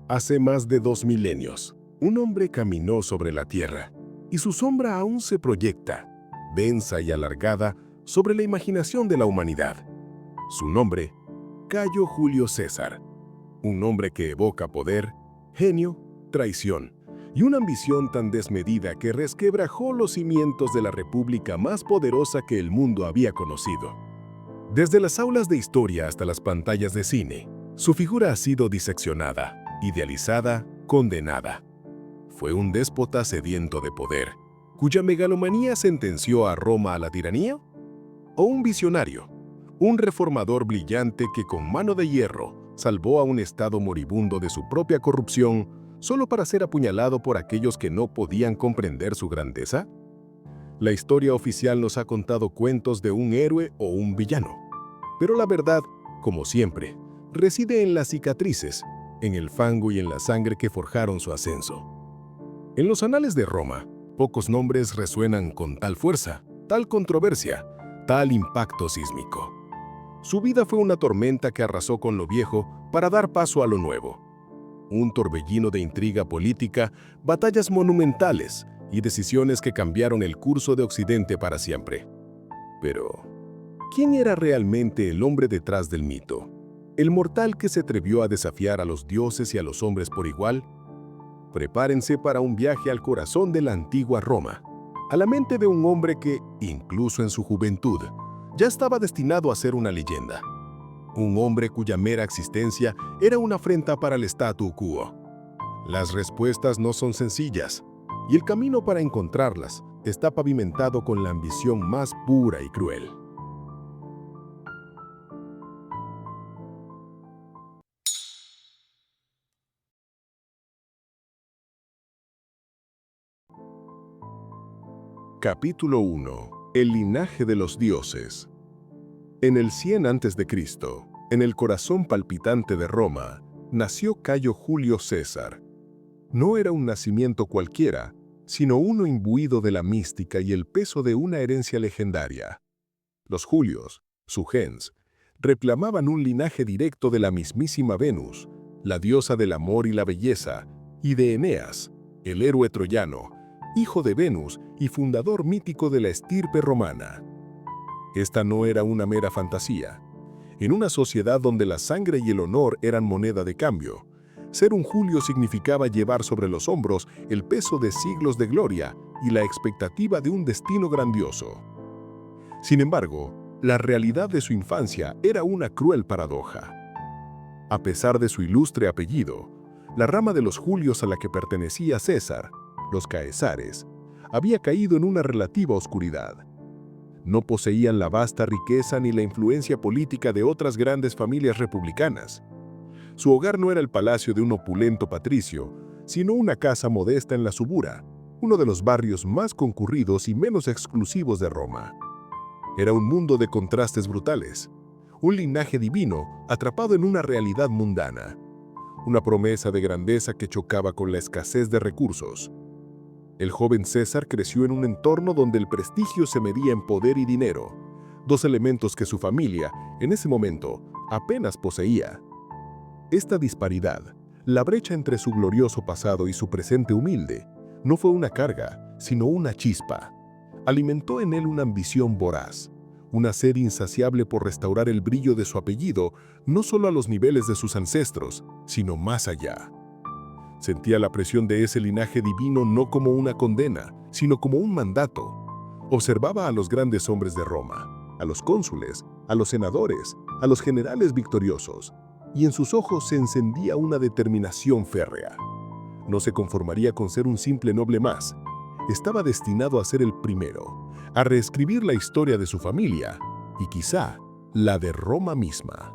Hace más de 2 milenios, un hombre caminó sobre la tierra, y su sombra aún se proyecta, densa y alargada, sobre la imaginación de la humanidad. Su nombre, Cayo Julio César, un hombre que evoca poder, genio, traición y una ambición tan desmedida que resquebrajó los cimientos de la república más poderosa que el mundo había conocido. Desde las aulas de historia hasta las pantallas de cine, su figura ha sido diseccionada, idealizada, condenada. ¿Fue un déspota sediento de poder, cuya megalomanía sentenció a Roma a la tiranía? ¿O un visionario, un reformador brillante que con mano de hierro salvó a un Estado moribundo de su propia corrupción solo para ser apuñalado por aquellos que no podían comprender su grandeza? La historia oficial nos ha contado cuentos de un héroe o un villano, pero la verdad, como siempre, reside en las cicatrices, en el fango y en la sangre que forjaron su ascenso. En los anales de Roma, pocos nombres resuenan con tal fuerza, tal controversia, tal impacto sísmico. Su vida fue una tormenta que arrasó con lo viejo para dar paso a lo nuevo. Un torbellino de intriga política, batallas monumentales y decisiones que cambiaron el curso de Occidente para siempre. Pero, ¿quién era realmente el hombre detrás del mito? ¿El mortal que se atrevió a desafiar a los dioses y a los hombres por igual? Prepárense para un viaje al corazón de la antigua Roma, a la mente de un hombre que, incluso en su juventud, ya estaba destinado a ser una leyenda. Un hombre cuya mera existencia era una afrenta para el statu quo. Las respuestas no son sencillas, y el camino para encontrarlas está pavimentado con la ambición más pura y cruel. Capítulo 1. El linaje de los dioses. En el 100 a.C., en el corazón palpitante de Roma, nació Cayo Julio César. No era un nacimiento cualquiera, sino uno imbuido de la mística y el peso de una herencia legendaria. Los Julios, su gens, reclamaban un linaje directo de la mismísima Venus, la diosa del amor y la belleza, y de Eneas, el héroe troyano, hijo de Venus y fundador mítico de la estirpe romana. Esta no era una mera fantasía. En una sociedad donde la sangre y el honor eran moneda de cambio, ser un Julio significaba llevar sobre los hombros el peso de siglos de gloria y la expectativa de un destino grandioso. Sin embargo, la realidad de su infancia era una cruel paradoja. A pesar de su ilustre apellido, la rama de los Julios a la que pertenecía César, los Caesares, había caído en una relativa oscuridad. No poseían la vasta riqueza ni la influencia política de otras grandes familias republicanas. Su hogar no era el palacio de un opulento patricio, sino una casa modesta en la Subura, uno de los barrios más concurridos y menos exclusivos de Roma. Era un mundo de contrastes brutales, un linaje divino atrapado en una realidad mundana, una promesa de grandeza que chocaba con la escasez de recursos. El joven César creció en un entorno donde el prestigio se medía en poder y dinero, dos elementos que su familia, en ese momento, apenas poseía. Esta disparidad, la brecha entre su glorioso pasado y su presente humilde, no fue una carga, sino una chispa. Alimentó en él una ambición voraz, una sed insaciable por restaurar el brillo de su apellido, no solo a los niveles de sus ancestros, sino más allá. Sentía la presión de ese linaje divino no como una condena, sino como un mandato. Observaba a los grandes hombres de Roma, a los cónsules, a los senadores, a los generales victoriosos, y en sus ojos se encendía una determinación férrea. No se conformaría con ser un simple noble más. Estaba destinado a ser el primero, a reescribir la historia de su familia, y quizá la de Roma misma.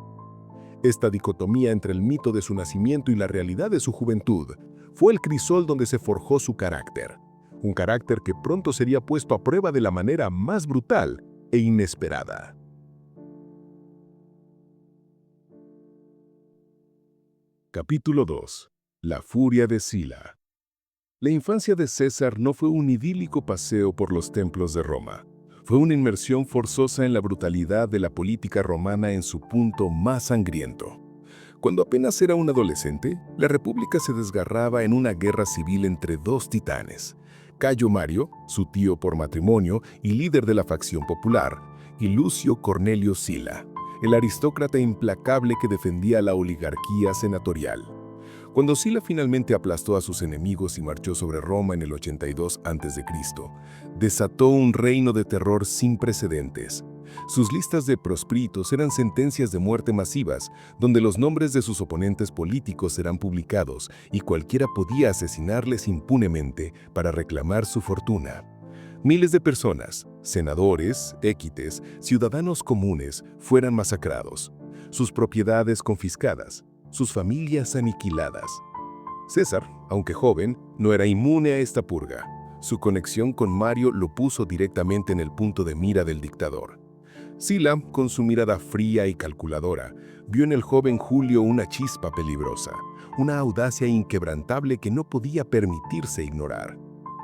Esta dicotomía entre el mito de su nacimiento y la realidad de su juventud fue el crisol donde se forjó su carácter, un carácter que pronto sería puesto a prueba de la manera más brutal e inesperada. Capítulo 2. La furia de Sila. La infancia de César no fue un idílico paseo por los templos de Roma. Fue una inmersión forzosa en la brutalidad de la política romana en su punto más sangriento. Cuando apenas era un adolescente, la República se desgarraba en una guerra civil entre dos titanes: Cayo Mario, su tío por matrimonio y líder de la facción popular, y Lucio Cornelio Sila, el aristócrata implacable que defendía la oligarquía senatorial. Cuando Sila finalmente aplastó a sus enemigos y marchó sobre Roma en el 82 a.C., desató un reino de terror sin precedentes. Sus listas de proscritos eran sentencias de muerte masivas, donde los nombres de sus oponentes políticos eran publicados y cualquiera podía asesinarles impunemente para reclamar su fortuna. Miles de personas, senadores, equites, ciudadanos comunes, fueran masacrados, sus propiedades confiscadas, sus familias aniquiladas. César, aunque joven, no era inmune a esta purga. Su conexión con Mario lo puso directamente en el punto de mira del dictador. Sila, con su mirada fría y calculadora, vio en el joven Julio una chispa peligrosa, una audacia inquebrantable que no podía permitirse ignorar.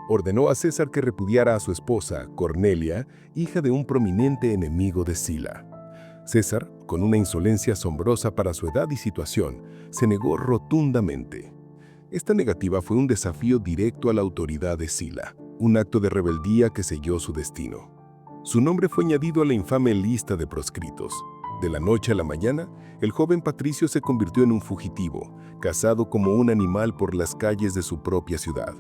Ordenó a César que repudiara a su esposa, Cornelia, hija de un prominente enemigo de Sila. César, con una insolencia asombrosa para su edad y situación, se negó rotundamente. Esta negativa fue un desafío directo a la autoridad de Sila, un acto de rebeldía que selló su destino. Su nombre fue añadido a la infame lista de proscritos. De la noche a la mañana, el joven patricio se convirtió en un fugitivo, cazado como un animal por las calles de su propia ciudad.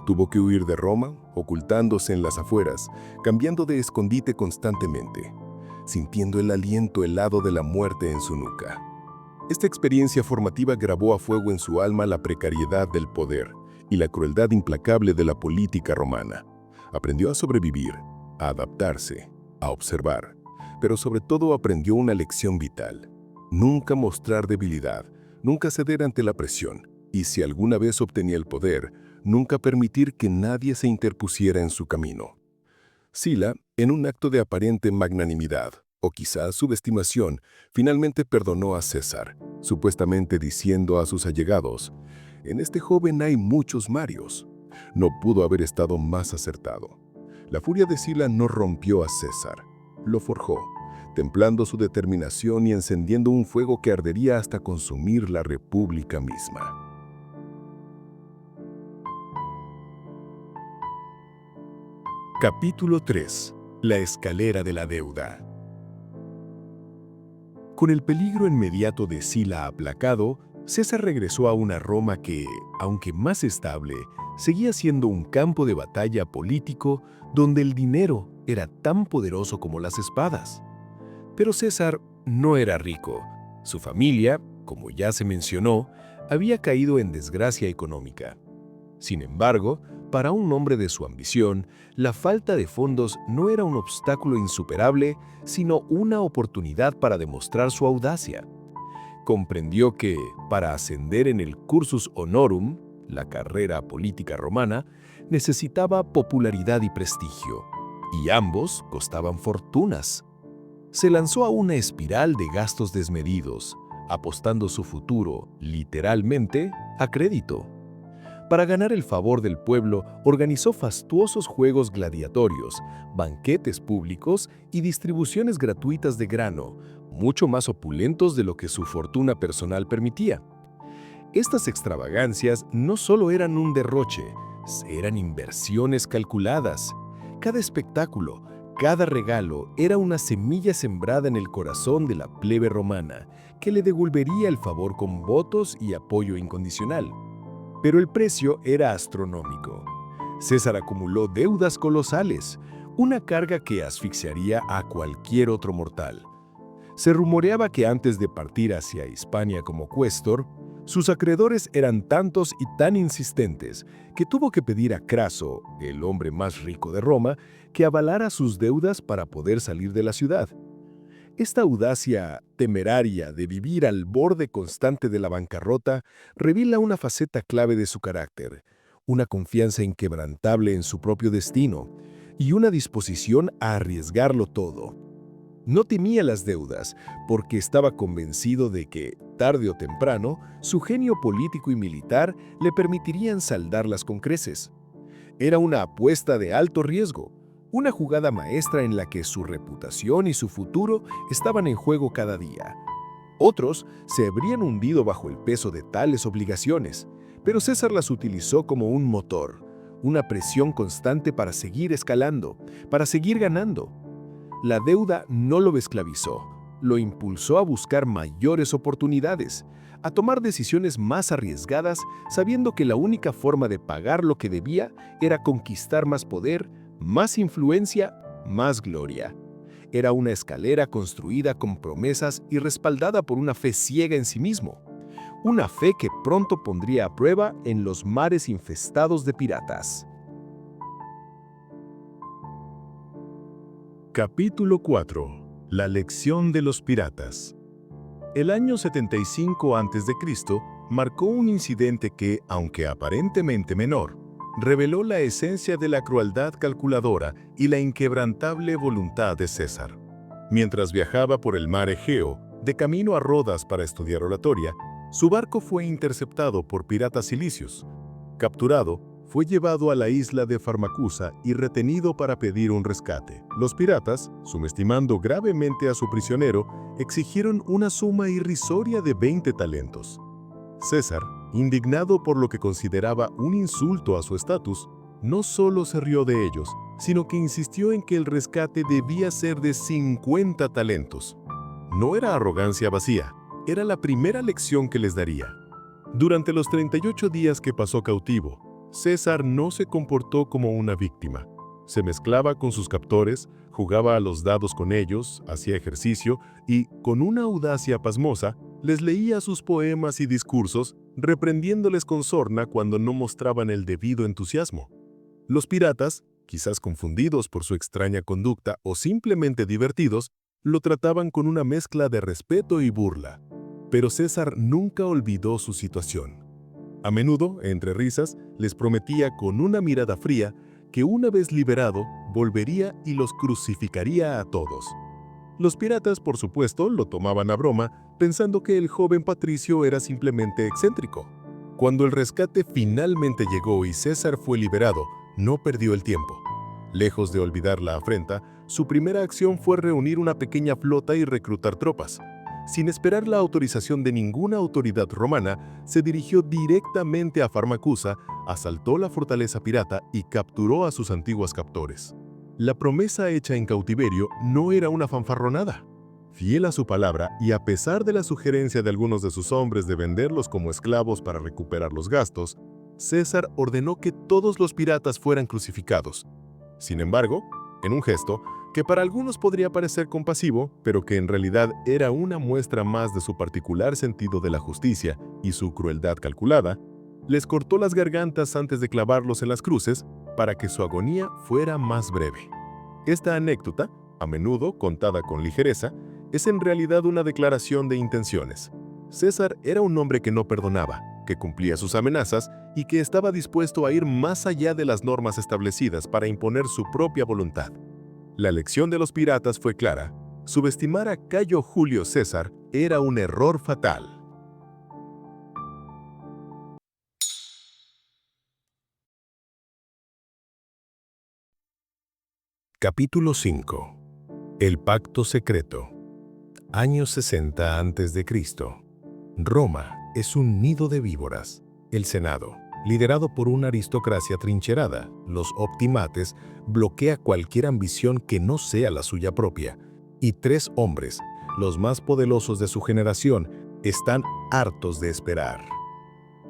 Tuvo que huir de Roma, ocultándose en las afueras, cambiando de escondite constantemente, sintiendo el aliento helado de la muerte en su nuca. Esta experiencia formativa grabó a fuego en su alma la precariedad del poder y la crueldad implacable de la política romana. Aprendió a sobrevivir, a adaptarse, a observar, pero sobre todo aprendió una lección vital: nunca mostrar debilidad, nunca ceder ante la presión, y si alguna vez obtenía el poder, nunca permitir que nadie se interpusiera en su camino. Sila, en un acto de aparente magnanimidad, o quizás subestimación, finalmente perdonó a César, supuestamente diciendo a sus allegados: «En este joven hay muchos Marios». No pudo haber estado más acertado. La furia de Sila no rompió a César, lo forjó, templando su determinación y encendiendo un fuego que ardería hasta consumir la república misma. Capítulo 3. La escalera de la deuda. Con el peligro inmediato de Sila aplacado, César regresó a una Roma que, aunque más estable, seguía siendo un campo de batalla político donde el dinero era tan poderoso como las espadas. Pero César no era rico. Su familia, como ya se mencionó, había caído en desgracia económica. Sin embargo, para un hombre de su ambición, la falta de fondos no era un obstáculo insuperable, sino una oportunidad para demostrar su audacia. Comprendió que, para ascender en el cursus honorum, la carrera política romana, necesitaba popularidad y prestigio, y ambos costaban fortunas. Se lanzó a una espiral de gastos desmedidos, apostando su futuro, literalmente, a crédito. Para ganar el favor del pueblo, organizó fastuosos juegos gladiatorios, banquetes públicos y distribuciones gratuitas de grano, mucho más opulentos de lo que su fortuna personal permitía. Estas extravagancias no solo eran un derroche, eran inversiones calculadas. Cada espectáculo, cada regalo era una semilla sembrada en el corazón de la plebe romana, que le devolvería el favor con votos y apoyo incondicional. Pero el precio era astronómico. César acumuló deudas colosales, una carga que asfixiaría a cualquier otro mortal. Se rumoreaba que antes de partir hacia Hispania como cuéstor, sus acreedores eran tantos y tan insistentes que tuvo que pedir a Craso, el hombre más rico de Roma, que avalara sus deudas para poder salir de la ciudad. Esta audacia temeraria de vivir al borde constante de la bancarrota revela una faceta clave de su carácter, una confianza inquebrantable en su propio destino y una disposición a arriesgarlo todo. No temía las deudas porque estaba convencido de que, tarde o temprano, su genio político y militar le permitirían saldarlas con creces. Era una apuesta de alto riesgo, una jugada maestra en la que su reputación y su futuro estaban en juego cada día. Otros se habrían hundido bajo el peso de tales obligaciones, pero César las utilizó como un motor, una presión constante para seguir escalando, para seguir ganando. La deuda no lo esclavizó, lo impulsó a buscar mayores oportunidades, a tomar decisiones más arriesgadas, sabiendo que la única forma de pagar lo que debía era conquistar más poder, más influencia, más gloria. Era una escalera construida con promesas y respaldada por una fe ciega en sí mismo. Una fe que pronto pondría a prueba en los mares infestados de piratas. Capítulo 4. La lección de los piratas. El año 75 a.C. marcó un incidente que, aunque aparentemente menor, reveló la esencia de la crueldad calculadora y la inquebrantable voluntad de César. Mientras viajaba por el mar Egeo, de camino a Rodas para estudiar oratoria, su barco fue interceptado por piratas cilicios. Capturado, fue llevado a la isla de Farmacusa y retenido para pedir un rescate. Los piratas, subestimando gravemente a su prisionero, exigieron una suma irrisoria de 20 talentos. César, indignado por lo que consideraba un insulto a su estatus, no solo se rió de ellos, sino que insistió en que el rescate debía ser de 50 talentos. No era arrogancia vacía, era la primera lección que les daría. Durante los 38 días que pasó cautivo, César no se comportó como una víctima. Se mezclaba con sus captores, jugaba a los dados con ellos, hacía ejercicio y, con una audacia pasmosa, les leía sus poemas y discursos, reprendiéndoles con sorna cuando no mostraban el debido entusiasmo. Los piratas, quizás confundidos por su extraña conducta o simplemente divertidos, lo trataban con una mezcla de respeto y burla. Pero César nunca olvidó su situación. A menudo, entre risas, les prometía con una mirada fría que una vez liberado, volvería y los crucificaría a todos. Los piratas, por supuesto, lo tomaban a broma, pensando que el joven patricio era simplemente excéntrico. Cuando el rescate finalmente llegó y César fue liberado, no perdió el tiempo. Lejos de olvidar la afrenta, su primera acción fue reunir una pequeña flota y reclutar tropas. Sin esperar la autorización de ninguna autoridad romana, se dirigió directamente a Farmacusa, asaltó la fortaleza pirata y capturó a sus antiguos captores. La promesa hecha en cautiverio no era una fanfarronada. Fiel a su palabra y a pesar de la sugerencia de algunos de sus hombres de venderlos como esclavos para recuperar los gastos, César ordenó que todos los piratas fueran crucificados. Sin embargo, en un gesto que para algunos podría parecer compasivo, pero que en realidad era una muestra más de su particular sentido de la justicia y su crueldad calculada, les cortó las gargantas antes de clavarlos en las cruces para que su agonía fuera más breve. Esta anécdota, a menudo contada con ligereza, es en realidad una declaración de intenciones. César era un hombre que no perdonaba, que cumplía sus amenazas y que estaba dispuesto a ir más allá de las normas establecidas para imponer su propia voluntad. La lección de los piratas fue clara. Subestimar a Cayo Julio César era un error fatal. Capítulo 5. El pacto secreto. Años 60 a.C. Roma es un nido de víboras. El Senado, liderado por una aristocracia trincherada, los optimates, bloquea cualquier ambición que no sea la suya propia. Y 3 hombres, los más poderosos de su generación, están hartos de esperar.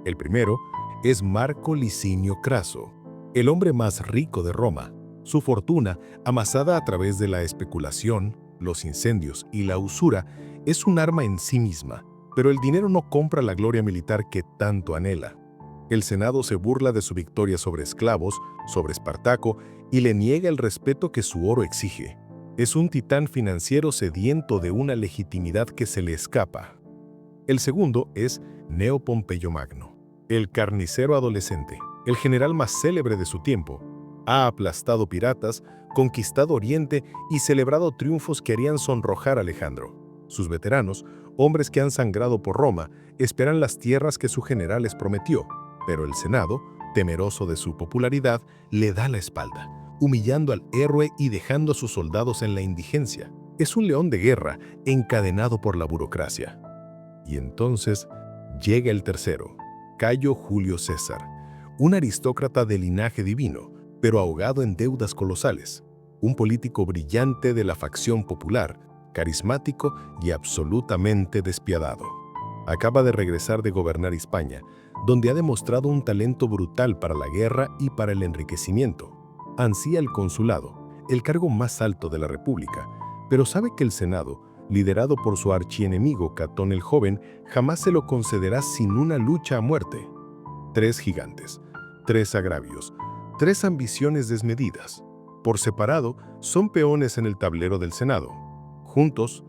El primero es Marco Licinio Craso, el hombre más rico de Roma. Su fortuna, amasada a través de la especulación, los incendios y la usura, es un arma en sí misma, pero el dinero no compra la gloria militar que tanto anhela. El Senado se burla de su victoria sobre esclavos, sobre Espartaco, y le niega el respeto que su oro exige. Es un titán financiero sediento de una legitimidad que se le escapa. El segundo es Cneo Pompeyo Magno, el carnicero adolescente, el general más célebre de su tiempo. Ha aplastado piratas, conquistado Oriente y celebrado triunfos que harían sonrojar a Alejandro. Sus veteranos, hombres que han sangrado por Roma, esperan las tierras que su general les prometió, pero el Senado, temeroso de su popularidad, le da la espalda, humillando al héroe y dejando a sus soldados en la indigencia. Es un león de guerra encadenado por la burocracia. Y entonces llega el tercero, Cayo Julio César, un aristócrata de linaje divino, pero ahogado en deudas colosales, un político brillante de la facción popular, carismático y absolutamente despiadado. Acaba de regresar de gobernar España, donde ha demostrado un talento brutal para la guerra y para el enriquecimiento. Ansía el consulado, el cargo más alto de la República, pero sabe que el Senado, liderado por su archienemigo Catón el Joven, jamás se lo concederá sin una lucha a muerte. 3 gigantes, 3 agravios, 3 ambiciones desmedidas. Por separado, son peones en el tablero del Senado. Juntos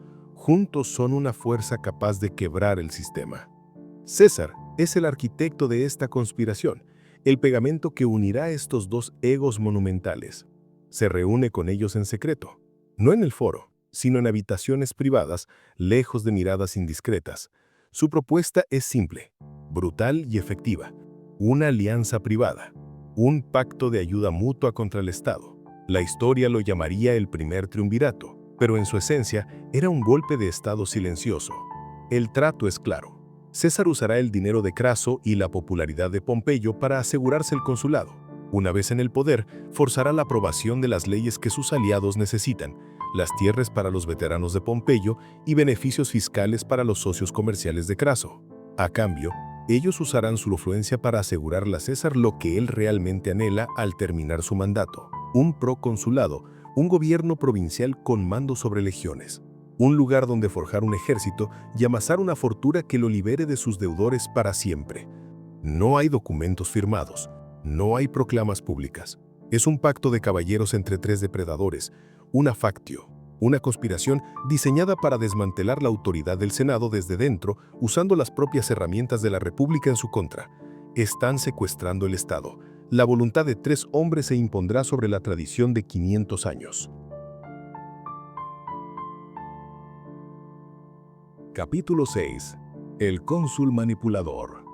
son una fuerza capaz de quebrar el sistema. César es el arquitecto de esta conspiración, el pegamento que unirá estos dos egos monumentales. Se reúne con ellos en secreto, no en el foro, sino en habitaciones privadas, lejos de miradas indiscretas. Su propuesta es simple, brutal y efectiva. Una alianza privada, un pacto de ayuda mutua contra el Estado. La historia lo llamaría el primer triunvirato, pero en su esencia era un golpe de Estado silencioso. El trato es claro. César usará el dinero de Craso y la popularidad de Pompeyo para asegurarse el consulado. Una vez en el poder, forzará la aprobación de las leyes que sus aliados necesitan, las tierras para los veteranos de Pompeyo y beneficios fiscales para los socios comerciales de Craso. A cambio, ellos usarán su influencia para asegurarle a César lo que él realmente anhela al terminar su mandato: un proconsulado, un gobierno provincial con mando sobre legiones, un lugar donde forjar un ejército y amasar una fortuna que lo libere de sus deudores para siempre. No hay documentos firmados, no hay proclamas públicas. Es un pacto de caballeros entre 3 depredadores, una factio, una conspiración diseñada para desmantelar la autoridad del Senado desde dentro, usando las propias herramientas de la República en su contra. Están secuestrando el Estado. La voluntad de 3 hombres se impondrá sobre la tradición de 500 años. Capítulo 6. El cónsul manipulador.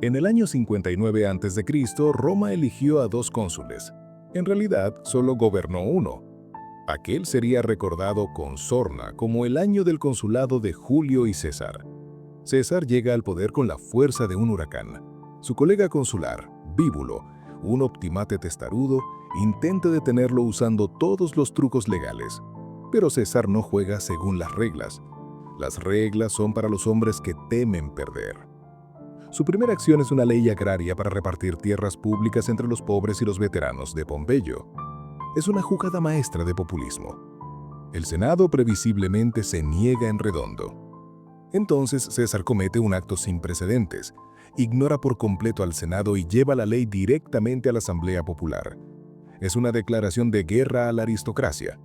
En el año 59 a.C., Roma eligió a 2 cónsules. En realidad, solo gobernó uno. Aquel sería recordado con sorna como el año del consulado de Julio y César. César llega al poder con la fuerza de un huracán. Su colega consular, Bíbulo, un optimate testarudo, intenta detenerlo usando todos los trucos legales. Pero César no juega según las reglas. Las reglas son para los hombres que temen perder. Su primera acción es una ley agraria para repartir tierras públicas entre los pobres y los veteranos de Pompeyo. Es una jugada maestra de populismo. El Senado previsiblemente se niega en redondo. Entonces César comete un acto sin precedentes. Ignora por completo al Senado y lleva la ley directamente a la Asamblea Popular. Es una declaración de guerra a la aristocracia.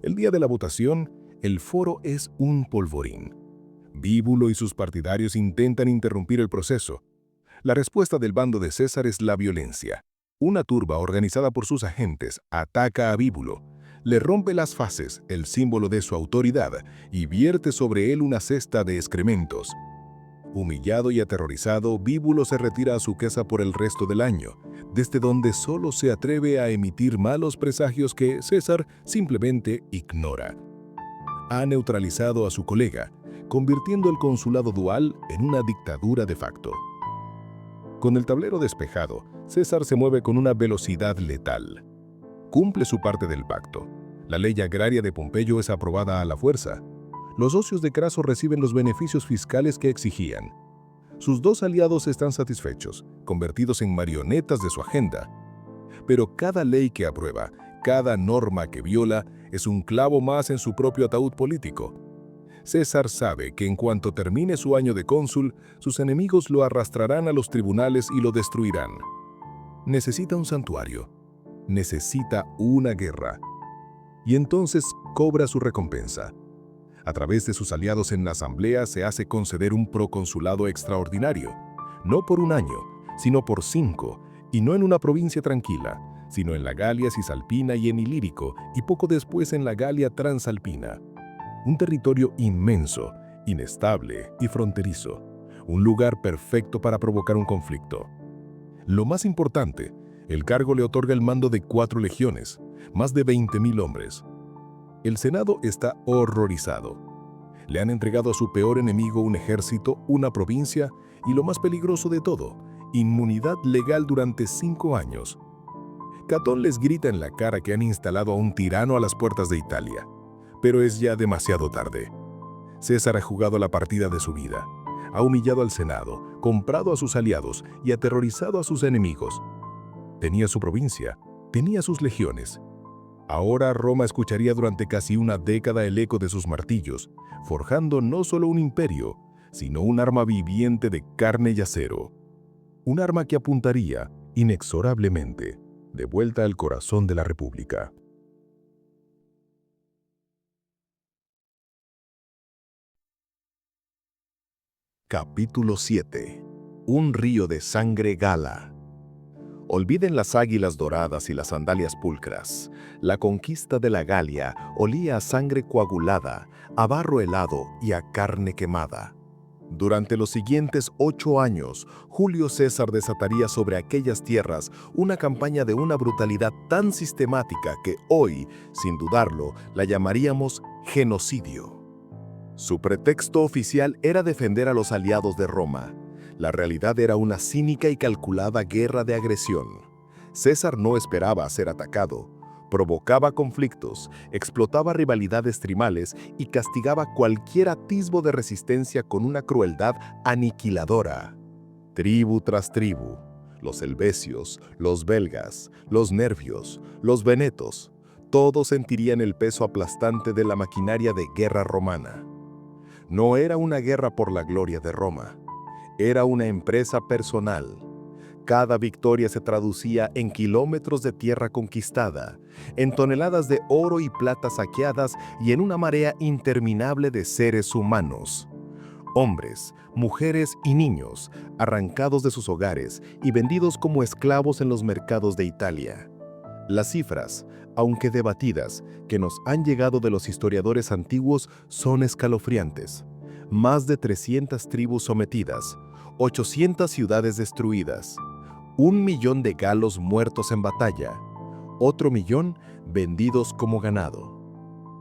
El día de la votación, el foro es un polvorín. Bíbulo y sus partidarios intentan interrumpir el proceso. La respuesta del bando de César es la violencia. Una turba organizada por sus agentes ataca a Bíbulo, le rompe las faces, el símbolo de su autoridad, y vierte sobre él una cesta de excrementos. Humillado y aterrorizado, Bíbulo se retira a su casa por el resto del año, desde donde solo se atreve a emitir malos presagios que César simplemente ignora. Ha neutralizado a su colega, convirtiendo el consulado dual en una dictadura de facto. Con el tablero despejado, César se mueve con una velocidad letal. Cumple su parte del pacto. La ley agraria de Pompeyo es aprobada a la fuerza. Los socios de Craso reciben los beneficios fiscales que exigían. Sus 2 aliados están satisfechos, convertidos en marionetas de su agenda. Pero cada ley que aprueba, cada norma que viola, es un clavo más en su propio ataúd político. César sabe que en cuanto termine su año de cónsul, sus enemigos lo arrastrarán a los tribunales y lo destruirán. Necesita un santuario. Necesita una guerra. Y entonces cobra su recompensa. A través de sus aliados en la asamblea se hace conceder un proconsulado extraordinario. No por un año, sino por 5, y no en una provincia tranquila, sino en la Galia Cisalpina y en Ilírico, y poco después en la Galia Transalpina. Un territorio inmenso, inestable y fronterizo. Un lugar perfecto para provocar un conflicto. Lo más importante, el cargo le otorga el mando de 4 legiones, más de 20.000 hombres. El Senado está horrorizado. Le han entregado a su peor enemigo un ejército, una provincia y, lo más peligroso de todo, inmunidad legal durante 5 años. Catón les grita en la cara que han instalado a un tirano a las puertas de Italia. Pero es ya demasiado tarde. César ha jugado la partida de su vida. Ha humillado al Senado, comprado a sus aliados y aterrorizado a sus enemigos. Tenía su provincia, tenía sus legiones. Ahora Roma escucharía durante casi una década el eco de sus martillos, forjando no solo un imperio, sino un arma viviente de carne y acero. Un arma que apuntaría, inexorablemente, de vuelta al corazón de la República. Capítulo 7. Un río de sangre gala. Olviden las águilas doradas y las sandalias pulcras. La conquista de la Galia olía a sangre coagulada, a barro helado y a carne quemada. Durante los siguientes 8 años, Julio César desataría sobre aquellas tierras una campaña de una brutalidad tan sistemática que hoy, sin dudarlo, la llamaríamos genocidio. Su pretexto oficial era defender a los aliados de Roma. La realidad era una cínica y calculada guerra de agresión. César no esperaba ser atacado. Provocaba conflictos, explotaba rivalidades tribales y castigaba cualquier atisbo de resistencia con una crueldad aniquiladora. Tribu tras tribu, los helvecios, los belgas, los nervios, los venetos, todos sentirían el peso aplastante de la maquinaria de guerra romana. No era una guerra por la gloria de Roma, era una empresa personal. Cada victoria se traducía en kilómetros de tierra conquistada, en toneladas de oro y plata saqueadas y en una marea interminable de seres humanos. Hombres, mujeres y niños, arrancados de sus hogares y vendidos como esclavos en los mercados de Italia. Las cifras, aunque debatidas, que nos han llegado de los historiadores antiguos son escalofriantes. Más de 300 tribus sometidas, 800 ciudades destruidas, 1 millón de galos muertos en batalla, otro millón vendidos como ganado.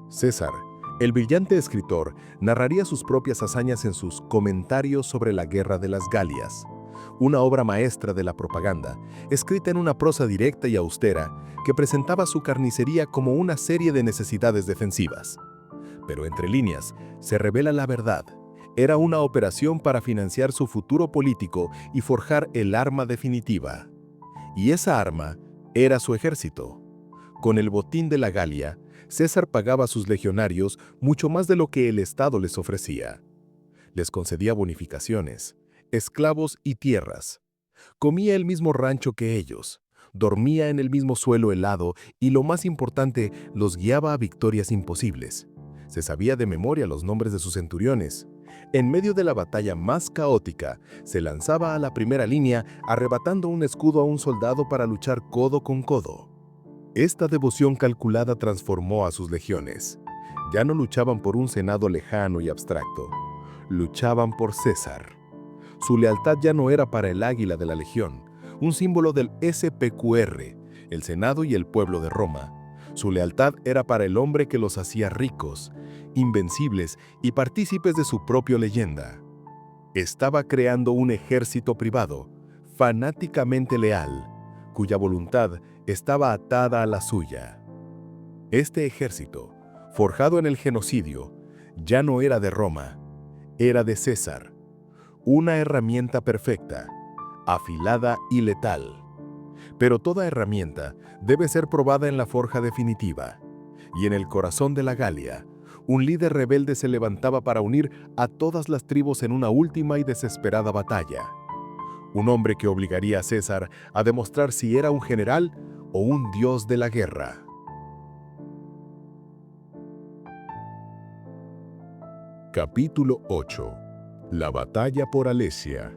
César, el brillante escritor, narraría sus propias hazañas en sus Comentarios sobre la Guerra de las Galias, una obra maestra de la propaganda, escrita en una prosa directa y austera que presentaba su carnicería como una serie de necesidades defensivas. Pero entre líneas se revela la verdad. Era una operación para financiar su futuro político y forjar el arma definitiva. Y esa arma era su ejército. Con el botín de la Galia, César pagaba a sus legionarios mucho más de lo que el Estado les ofrecía. Les concedía bonificaciones, esclavos y tierras. Comía el mismo rancho que ellos, dormía en el mismo suelo helado y, lo más importante, los guiaba a victorias imposibles. Se sabía de memoria los nombres de sus centuriones. En medio de la batalla más caótica, se lanzaba a la primera línea arrebatando un escudo a un soldado para luchar codo con codo. Esta devoción calculada transformó a sus legiones. Ya no luchaban por un senado lejano y abstracto. Luchaban por César. Su lealtad ya no era para el águila de la legión, un símbolo del SPQR, el Senado y el pueblo de Roma. Su lealtad era para el hombre que los hacía ricos, invencibles y partícipes de su propia leyenda. Estaba creando un ejército privado, fanáticamente leal, cuya voluntad estaba atada a la suya. Este ejército, forjado en el genocidio, ya no era de Roma, era de César. Una herramienta perfecta, afilada y letal. Pero toda herramienta debe ser probada en la forja definitiva. Y en el corazón de la Galia, un líder rebelde se levantaba para unir a todas las tribus en una última y desesperada batalla. Un hombre que obligaría a César a demostrar si era un general o un dios de la guerra. Capítulo 8. La batalla por Alesia.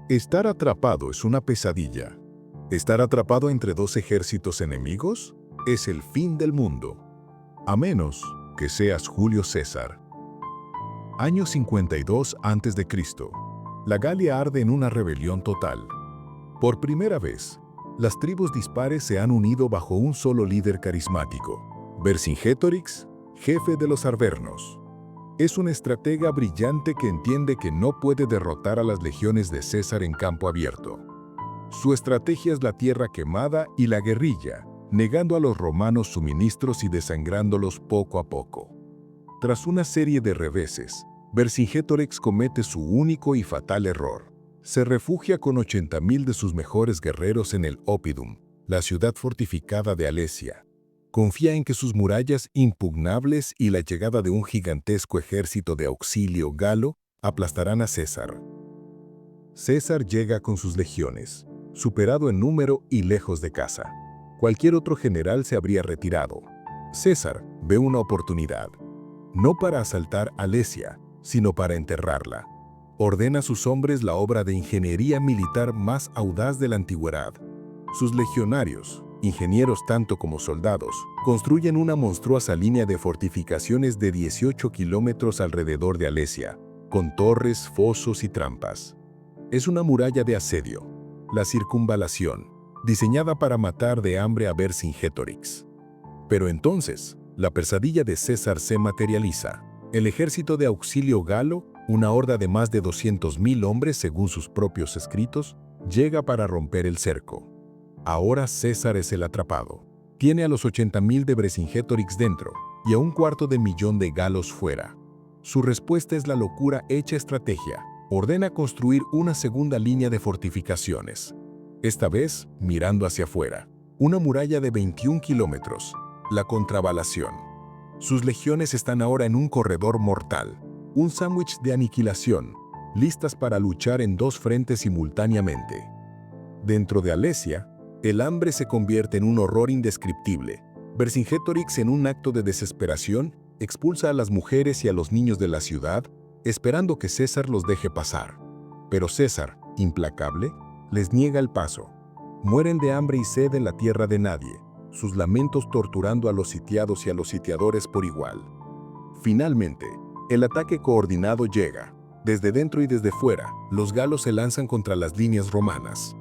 Estar atrapado es una pesadilla. Estar atrapado entre 2 ejércitos enemigos es el fin del mundo. A menos que seas Julio César. Año 52 a.C. La Galia arde en una rebelión total. Por primera vez, las tribus dispares se han unido bajo un solo líder carismático, Vercingétorix, jefe de los arvernos. Es un estratega brillante que entiende que no puede derrotar a las legiones de César en campo abierto. Su estrategia es la tierra quemada y la guerrilla, negando a los romanos suministros y desangrándolos poco a poco. Tras una serie de reveses, Vercingétorix comete su único y fatal error. Se refugia con 80.000 de sus mejores guerreros en el Oppidum, la ciudad fortificada de Alesia. Confía en que sus murallas impugnables y la llegada de un gigantesco ejército de auxilio galo aplastarán a César. César llega con sus legiones, superado en número y lejos de casa. Cualquier otro general se habría retirado. César ve una oportunidad, no para asaltar Alesia, sino para enterrarla. Ordena a sus hombres la obra de ingeniería militar más audaz de la antigüedad. Sus legionarios, ingenieros tanto como soldados, construyen una monstruosa línea de fortificaciones de 18 kilómetros alrededor de Alesia, con torres, fosos y trampas. Es una muralla de asedio, la circunvalación, diseñada para matar de hambre a Vercingétorix. Pero entonces, la pesadilla de César se materializa. El ejército de auxilio galo, una horda de más de 200.000 hombres según sus propios escritos, llega para romper el cerco. Ahora César es el atrapado. Tiene a los 80.000 de Vercingétorix dentro y a 250.000 de galos fuera. Su respuesta es la locura hecha estrategia. Ordena construir una segunda línea de fortificaciones. Esta vez, mirando hacia afuera, una muralla de 21 kilómetros, la contravalación. Sus legiones están ahora en un corredor mortal, un sándwich de aniquilación, listas para luchar en dos frentes simultáneamente. Dentro de Alesia, el hambre se convierte en un horror indescriptible. Vercingétorix, en un acto de desesperación, expulsa a las mujeres y a los niños de la ciudad, esperando que César los deje pasar. Pero César, implacable, les niega el paso. Mueren de hambre y sed en la tierra de nadie, sus lamentos torturando a los sitiados y a los sitiadores por igual. Finalmente, el ataque coordinado llega. Desde dentro y desde fuera, los galos se lanzan contra las líneas romanas.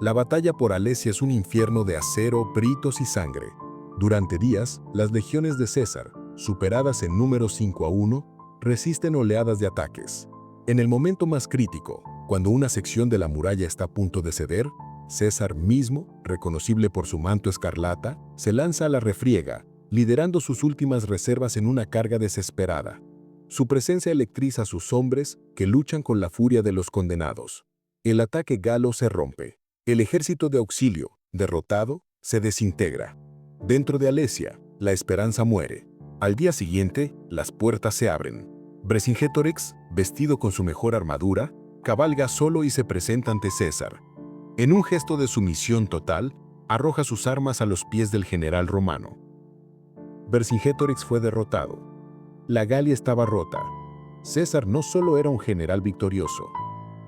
La batalla por Alesia es un infierno de acero, britos y sangre. Durante días, las legiones de César, superadas en número 5-1, resisten oleadas de ataques. En el momento más crítico, cuando una sección de la muralla está a punto de ceder, César mismo, reconocible por su manto escarlata, se lanza a la refriega, liderando sus últimas reservas en una carga desesperada. Su presencia electriza a sus hombres, que luchan con la furia de los condenados. El ataque galo se rompe. El ejército de auxilio, derrotado, se desintegra. Dentro de Alesia, la esperanza muere. Al día siguiente, las puertas se abren. Vercingétorix, vestido con su mejor armadura, cabalga solo y se presenta ante César. En un gesto de sumisión total, arroja sus armas a los pies del general romano. Vercingétorix fue derrotado. La Galia estaba rota. César no solo era un general victorioso,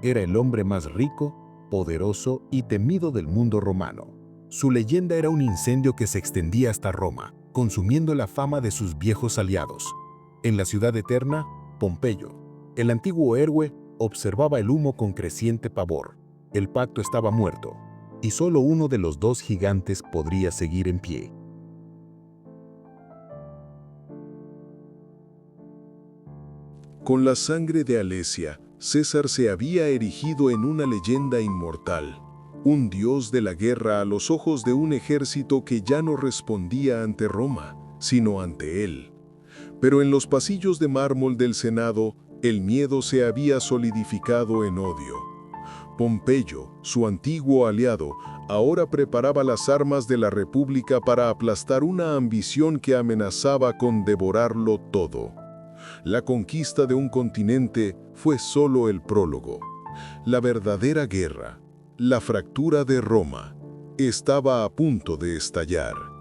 era el hombre más rico, poderoso y temido del mundo romano. Su leyenda era un incendio que se extendía hasta Roma, consumiendo la fama de sus viejos aliados. En la ciudad eterna, Pompeyo, el antiguo héroe, observaba el humo con creciente pavor. El pacto estaba muerto, y solo uno de los dos gigantes podría seguir en pie. Con la sangre de Alesia, César se había erigido en una leyenda inmortal, un dios de la guerra a los ojos de un ejército que ya no respondía ante Roma, sino ante él. Pero en los pasillos de mármol del Senado, el miedo se había solidificado en odio. Pompeyo, su antiguo aliado, ahora preparaba las armas de la República para aplastar una ambición que amenazaba con devorarlo todo. La conquista de un continente fue solo el prólogo. La verdadera guerra, la fractura de Roma, estaba a punto de estallar.